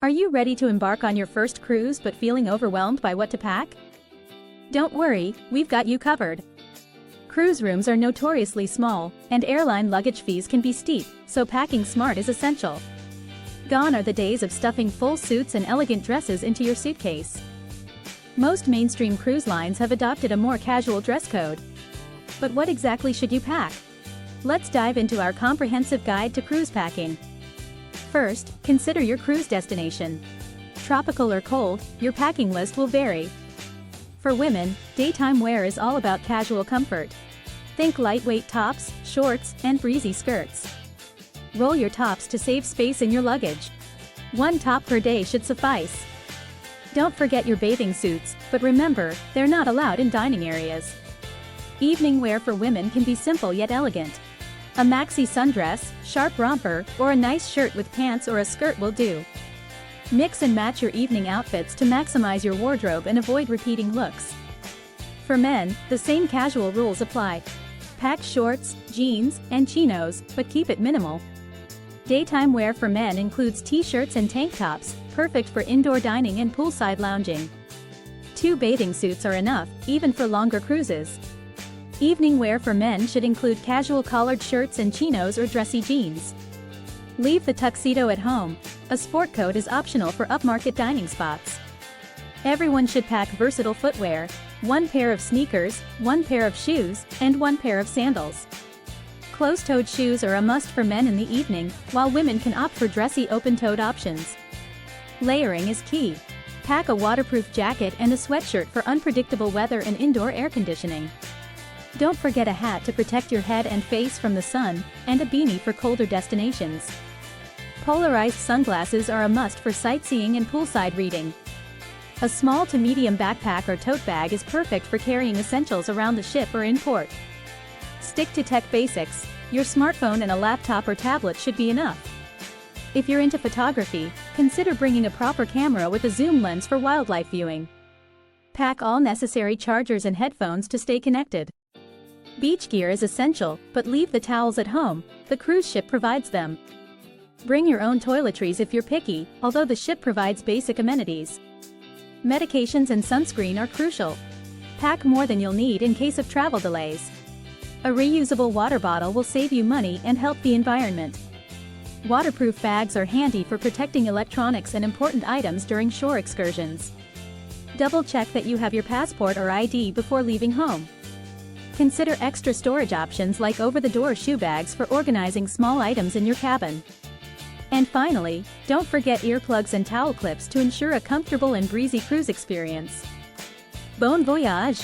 Are you ready to embark on your first cruise but feeling overwhelmed by what to pack? Don't worry, we've got you covered. Cruise rooms are notoriously small, and airline luggage fees can be steep, so packing smart is essential. Gone are the days of stuffing full suits and elegant dresses into your suitcase. Most mainstream cruise lines have adopted a more casual dress code. But what exactly should you pack? Let's dive into our comprehensive guide to cruise packing. First, consider your cruise destination. Tropical or cold, your packing list will vary. For women, daytime wear is all about casual comfort. Think lightweight tops, shorts, and breezy skirts. Roll your tops to save space in your luggage. One top per day should suffice. Don't forget your bathing suits, but remember, they're not allowed in dining areas. Evening wear for women can be simple yet elegant. A maxi sundress, sharp romper, or a nice shirt with pants or a skirt will do. Mix and match your evening outfits to maximize your wardrobe and avoid repeating looks. For men, the same casual rules apply. Pack shorts, jeans, and chinos, but keep it minimal. Daytime wear for men includes t-shirts and tank tops, perfect for indoor dining and poolside lounging. 2 bathing suits are enough, even for longer cruises. Evening wear for men should include casual collared shirts and chinos or dressy jeans. Leave the tuxedo at home. A sport coat is optional for upmarket dining spots. Everyone should pack versatile footwear: 1 pair of sneakers, 1 pair of shoes, and 1 pair of sandals. Closed-toed shoes are a must for men in the evening, while women can opt for dressy open-toed options. Layering is key. Pack a waterproof jacket and a sweatshirt for unpredictable weather and indoor air conditioning. Don't forget a hat to protect your head and face from the sun, and a beanie for colder destinations. Polarized sunglasses are a must for sightseeing and poolside reading. A small to medium backpack or tote bag is perfect for carrying essentials around the ship or in port. Stick to tech basics. Your smartphone and a laptop or tablet should be enough. If you're into photography, consider bringing a proper camera with a zoom lens for wildlife viewing. Pack all necessary chargers and headphones to stay connected. Beach gear is essential, but leave the towels at home, the cruise ship provides them. Bring your own toiletries if you're picky, although the ship provides basic amenities. Medications and sunscreen are crucial. Pack more than you'll need in case of travel delays. A reusable water bottle will save you money and help the environment. Waterproof bags are handy for protecting electronics and important items during shore excursions. Double-check that you have your passport or ID before leaving home. Consider extra storage options like over-the-door shoe bags for organizing small items in your cabin. And finally, don't forget earplugs and towel clips to ensure a comfortable and breezy cruise experience. Bon voyage!